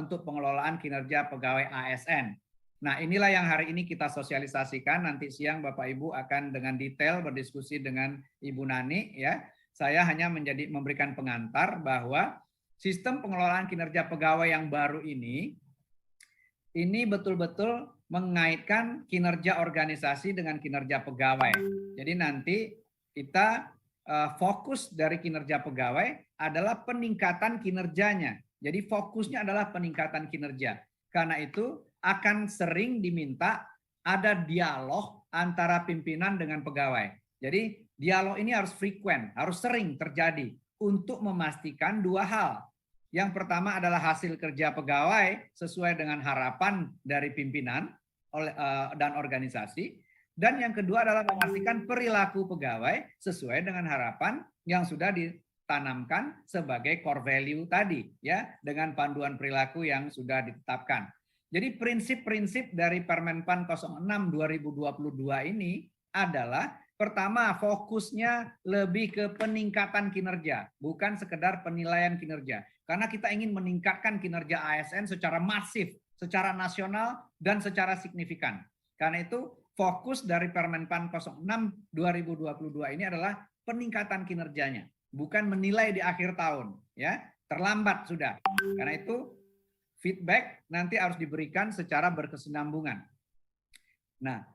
untuk pengelolaan kinerja pegawai ASN. Nah, inilah yang hari ini kita sosialisasikan. Nanti siang Bapak Ibu akan dengan detail berdiskusi dengan Ibu Nani ya. Saya hanya memberikan pengantar bahwa sistem pengelolaan kinerja pegawai yang baru ini betul-betul mengaitkan kinerja organisasi dengan kinerja pegawai. Jadi nanti kita fokus dari kinerja pegawai adalah peningkatan kinerjanya. Jadi fokusnya adalah peningkatan kinerja. Karena itu akan sering diminta ada dialog antara pimpinan dengan pegawai. Jadi dialog ini harus frequent, harus sering terjadi untuk memastikan dua hal. Yang pertama adalah hasil kerja pegawai sesuai dengan harapan dari pimpinan dan organisasi. Dan yang kedua adalah memastikan perilaku pegawai sesuai dengan harapan yang sudah ditanamkan sebagai core value tadi, ya, dengan panduan perilaku yang sudah ditetapkan. Jadi prinsip-prinsip dari Permenpan 06 2022 ini adalah pertama, fokusnya lebih ke peningkatan kinerja, bukan sekedar penilaian kinerja. Karena kita ingin meningkatkan kinerja ASN secara masif, secara nasional, dan secara signifikan. Karena itu, fokus dari Permenpan 06 2022 ini adalah peningkatan kinerjanya, bukan menilai di akhir tahun. Ya, terlambat sudah. Karena itu, feedback nanti harus diberikan secara berkesinambungan. Nah,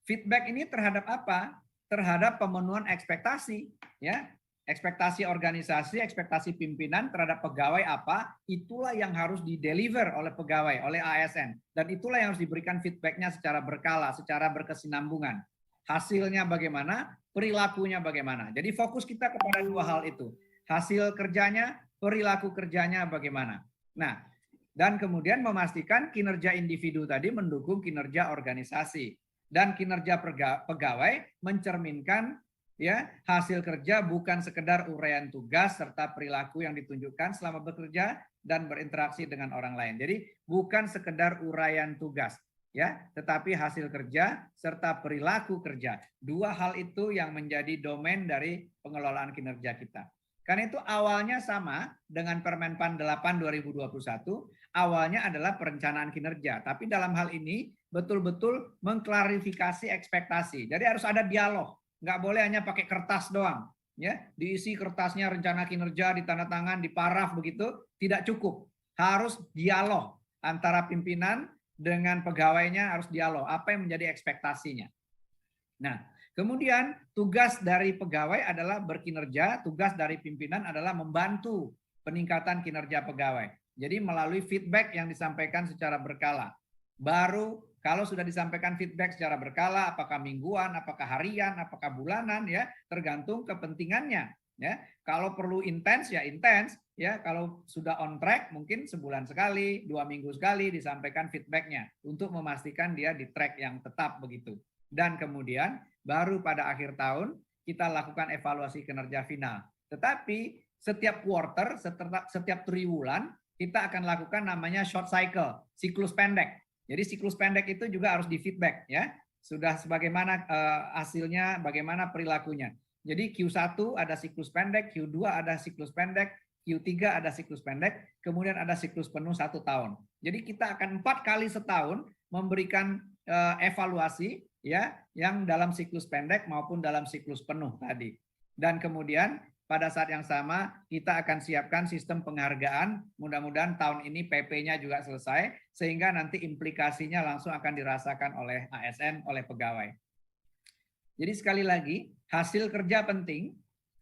feedback ini terhadap apa? Terhadap pemenuhan ekspektasi, ya, ekspektasi organisasi, ekspektasi pimpinan terhadap pegawai apa, itulah yang harus dideliver oleh pegawai, oleh ASN, dan itulah yang harus diberikan feedbacknya secara berkala, secara berkesinambungan. Hasilnya bagaimana, perilakunya bagaimana. Jadi fokus kita kepada dua hal itu, hasil kerjanya, perilaku kerjanya bagaimana. Nah, dan kemudian memastikan kinerja individu tadi mendukung kinerja organisasi. Dan kinerja pegawai mencerminkan ya hasil kerja bukan sekedar uraian tugas serta perilaku yang ditunjukkan selama bekerja dan berinteraksi dengan orang lain. Jadi bukan sekedar uraian tugas ya, tetapi hasil kerja serta perilaku kerja. Dua hal itu yang menjadi domain dari pengelolaan kinerja kita. Karena itu awalnya sama dengan Permenpan 8 2021, awalnya adalah perencanaan kinerja, tapi dalam hal ini betul-betul mengklarifikasi ekspektasi. Jadi harus ada dialog, nggak boleh hanya pakai kertas doang, ya. Diisi kertasnya rencana kinerja, ditandatangan, diparaf begitu, tidak cukup. Harus dialog antara pimpinan dengan pegawainya, harus dialog. Apa yang menjadi ekspektasinya? Nah, kemudian tugas dari pegawai adalah berkinerja, tugas dari pimpinan adalah membantu peningkatan kinerja pegawai. Jadi melalui feedback yang disampaikan secara berkala. Baru kalau sudah disampaikan feedback secara berkala, apakah mingguan, apakah harian, apakah bulanan, ya tergantung kepentingannya. Ya, kalau perlu intens ya intens, ya kalau sudah on track mungkin sebulan sekali, 2 minggu sekali disampaikan feedbacknya untuk memastikan dia di track yang tetap begitu. Dan kemudian baru pada akhir tahun kita lakukan evaluasi kinerja final. Tetapi setiap quarter, setiap triwulan kita akan lakukan namanya short cycle, siklus pendek. Jadi siklus pendek itu juga harus di feedback ya. Sudah sebagaimana hasilnya, bagaimana perilakunya. Jadi Q1 ada siklus pendek, Q2 ada siklus pendek, Q3 ada siklus pendek, kemudian ada siklus penuh 1 tahun. Jadi kita akan 4 kali setahun memberikan evaluasi ya, yang dalam siklus pendek maupun dalam siklus penuh tadi. Dan kemudian pada saat yang sama kita akan siapkan sistem penghargaan, mudah-mudahan tahun ini PP-nya juga selesai, sehingga nanti implikasinya langsung akan dirasakan oleh ASN, oleh pegawai. Jadi sekali lagi, hasil kerja penting,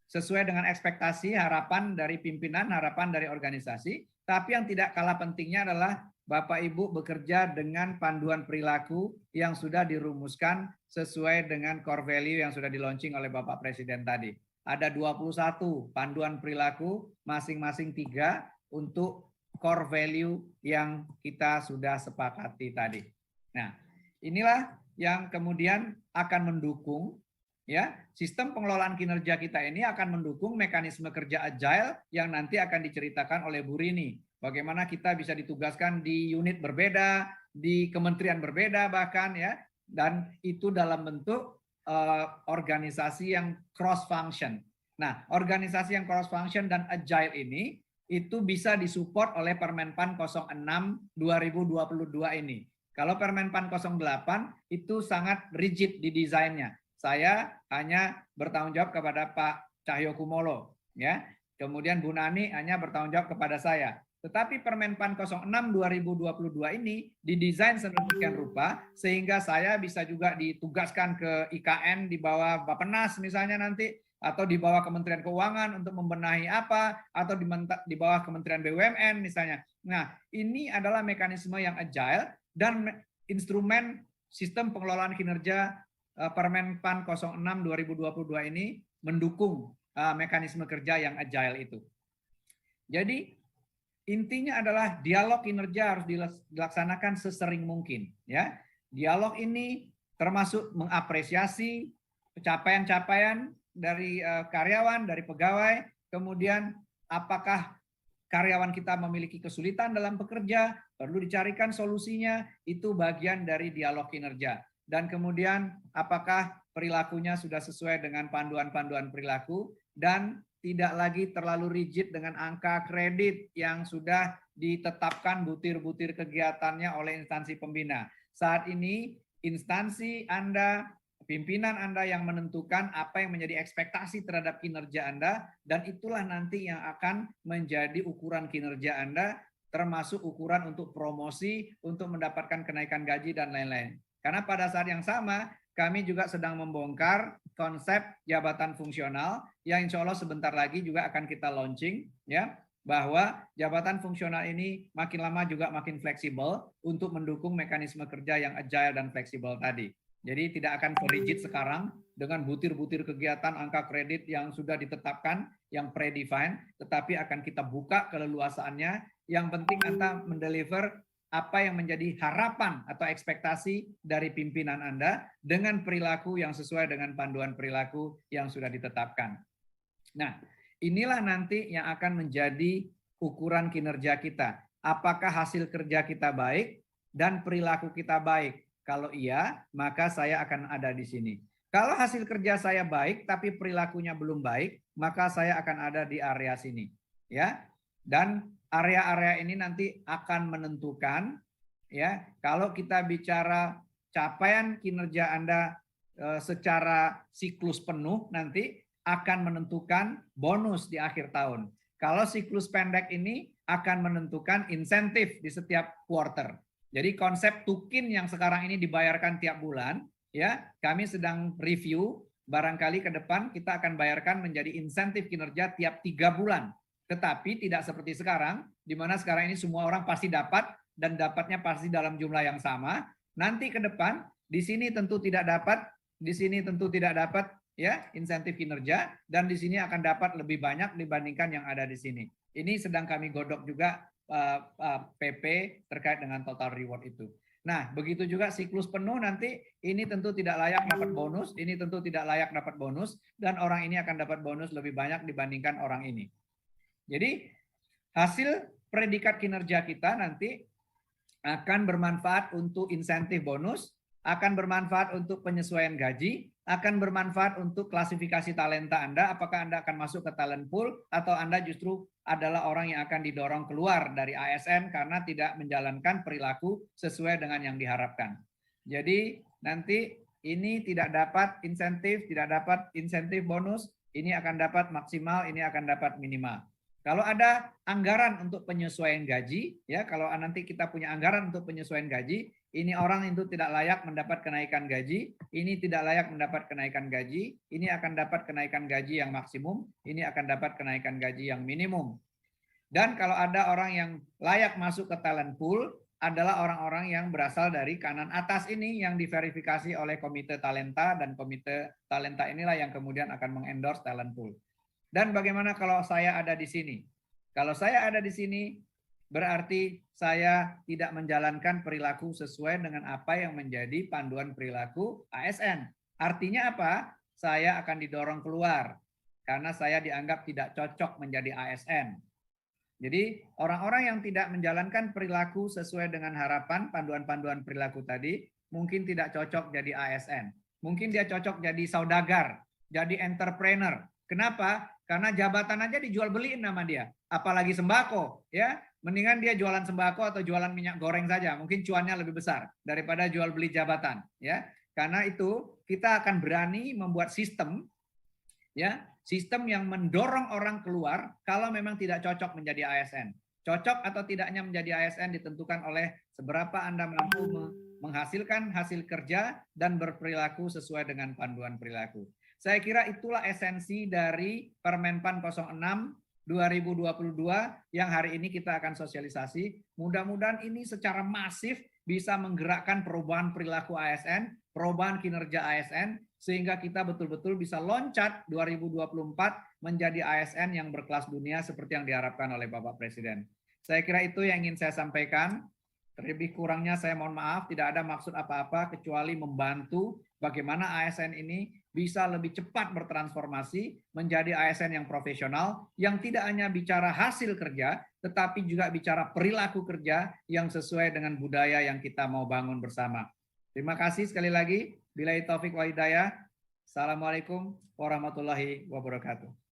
sesuai dengan ekspektasi, harapan dari pimpinan, harapan dari organisasi, tapi yang tidak kalah pentingnya adalah Bapak Ibu bekerja dengan panduan perilaku yang sudah dirumuskan sesuai dengan core value yang sudah di-launching oleh Bapak Presiden tadi. Ada 21 panduan perilaku, masing-masing 3 untuk core value yang kita sudah sepakati tadi. Nah, inilah yang kemudian akan mendukung ya sistem pengelolaan kinerja kita ini akan mendukung mekanisme kerja agile yang nanti akan diceritakan oleh Bu Rini. Bagaimana kita bisa ditugaskan di unit berbeda, di kementerian berbeda bahkan ya, dan itu dalam bentuk organisasi yang cross function. Nah, organisasi yang cross function dan agile ini itu bisa disupport oleh Permenpan 06 2022 ini. Kalau Permenpan 08 itu sangat rigid di desainnya. Saya hanya bertanggung jawab kepada Pak Cahyokumolo, ya. Kemudian Bu Nani hanya bertanggung jawab kepada saya. Tetapi Permenpan 06 2022 ini didesain sedemikian rupa sehingga saya bisa juga ditugaskan ke IKN di bawah Bappenas misalnya nanti, atau di bawah Kementerian Keuangan untuk membenahi apa, atau di bawah Kementerian BUMN misalnya. Nah, ini adalah mekanisme yang agile dan instrumen sistem pengelolaan kinerja Permenpan 06 2022 ini mendukung mekanisme kerja yang agile itu. Jadi intinya adalah dialog kinerja harus dilaksanakan sesering mungkin, ya. Dialog ini termasuk mengapresiasi pencapaian-capaian dari karyawan, dari pegawai, kemudian apakah karyawan kita memiliki kesulitan dalam bekerja, perlu dicarikan solusinya, itu bagian dari dialog kinerja. Dan kemudian apakah perilakunya sudah sesuai dengan panduan-panduan perilaku dan tidak lagi terlalu rigid dengan angka kredit yang sudah ditetapkan butir-butir kegiatannya oleh instansi pembina. Saat ini instansi Anda, pimpinan Anda yang menentukan apa yang menjadi ekspektasi terhadap kinerja Anda, dan itulah nanti yang akan menjadi ukuran kinerja Anda, termasuk ukuran untuk promosi, untuk mendapatkan kenaikan gaji dan lain-lain. Karena pada saat yang sama, kami juga sedang membongkar konsep jabatan fungsional yang insya Allah sebentar lagi juga akan kita launching, ya, bahwa jabatan fungsional ini makin lama juga makin fleksibel untuk mendukung mekanisme kerja yang agile dan fleksibel tadi. Jadi tidak akan rigid sekarang dengan butir-butir kegiatan angka kredit yang sudah ditetapkan, yang predefined, tetapi akan kita buka keleluasaannya. Yang penting Anda mendeliver apa yang menjadi harapan atau ekspektasi dari pimpinan Anda dengan perilaku yang sesuai dengan panduan perilaku yang sudah ditetapkan. Nah, inilah nanti yang akan menjadi ukuran kinerja kita. Apakah hasil kerja kita baik dan perilaku kita baik? Kalau iya, maka saya akan ada di sini. Kalau hasil kerja saya baik tapi perilakunya belum baik, maka saya akan ada di area sini, ya. Dan area-area ini nanti akan menentukan, ya, kalau kita bicara capaian kinerja Anda secara siklus penuh nanti akan menentukan bonus di akhir tahun. Kalau siklus pendek ini akan menentukan insentif di setiap quarter. Jadi konsep tukin yang sekarang ini dibayarkan tiap bulan, ya, kami sedang review, barangkali ke depan kita akan bayarkan menjadi insentif kinerja tiap 3 bulan. Tetapi tidak seperti sekarang, di mana sekarang ini semua orang pasti dapat dan dapatnya pasti dalam jumlah yang sama. Nanti ke depan, di sini tentu tidak dapat, di sini tentu tidak dapat, ya, insentif kinerja, dan di sini akan dapat lebih banyak dibandingkan yang ada di sini. Ini sedang kami godok juga PP terkait dengan total reward itu. Nah, begitu juga siklus penuh nanti ini tentu tidak layak dapat bonus, ini tentu tidak layak dapat bonus, dan orang ini akan dapat bonus lebih banyak dibandingkan orang ini. Jadi hasil predikat kinerja kita nanti akan bermanfaat untuk insentif bonus, akan bermanfaat untuk penyesuaian gaji, akan bermanfaat untuk klasifikasi talenta Anda, apakah Anda akan masuk ke talent pool atau Anda justru adalah orang yang akan didorong keluar dari ASN karena tidak menjalankan perilaku sesuai dengan yang diharapkan. Jadi nanti ini tidak dapat insentif, tidak dapat insentif bonus, ini akan dapat maksimal, ini akan dapat minimal. Kalau ada anggaran untuk penyesuaian gaji, ya, kalau nanti kita punya anggaran untuk penyesuaian gaji, ini orang itu tidak layak mendapat kenaikan gaji, ini tidak layak mendapat kenaikan gaji, ini akan dapat kenaikan gaji yang maksimum, ini akan dapat kenaikan gaji yang minimum. Dan kalau ada orang yang layak masuk ke talent pool, adalah orang-orang yang berasal dari kanan atas ini yang diverifikasi oleh komite talenta, dan komite talenta inilah yang kemudian akan mengendorse talent pool. Dan bagaimana kalau saya ada di sini? Kalau saya ada di sini, berarti saya tidak menjalankan perilaku sesuai dengan apa yang menjadi panduan perilaku ASN. Artinya apa? Saya akan didorong keluar karena saya dianggap tidak cocok menjadi ASN. Jadi orang-orang yang tidak menjalankan perilaku sesuai dengan harapan panduan-panduan perilaku tadi, mungkin tidak cocok jadi ASN. Mungkin dia cocok jadi saudagar, jadi entrepreneur. Kenapa? karena jabatan aja dijual beliin nama dia, apalagi sembako, ya. Mendingan dia jualan sembako atau jualan minyak goreng saja, mungkin cuannya lebih besar daripada jual beli jabatan, ya. Karena itu kita akan berani membuat sistem, ya, sistem yang mendorong orang keluar kalau memang tidak cocok menjadi ASN. Cocok atau tidaknya menjadi ASN ditentukan oleh seberapa Anda mampu menghasilkan hasil kerja dan berperilaku sesuai dengan panduan perilaku. Saya kira itulah esensi dari Permenpan 06 2022 yang hari ini kita akan sosialisasi. Mudah-mudahan ini secara masif bisa menggerakkan perubahan perilaku ASN, perubahan kinerja ASN, sehingga kita betul-betul bisa loncat 2024 menjadi ASN yang berkelas dunia seperti yang diharapkan oleh Bapak Presiden. Saya kira itu yang ingin saya sampaikan. Terlebih kurangnya saya mohon maaf, tidak ada maksud apa-apa kecuali membantu bagaimana ASN ini bisa lebih cepat bertransformasi menjadi ASN yang profesional, yang tidak hanya bicara hasil kerja, tetapi juga bicara perilaku kerja yang sesuai dengan budaya yang kita mau bangun bersama. Terima kasih sekali lagi. Billahi taufik wal hidayah. Assalamualaikum warahmatullahi wabarakatuh.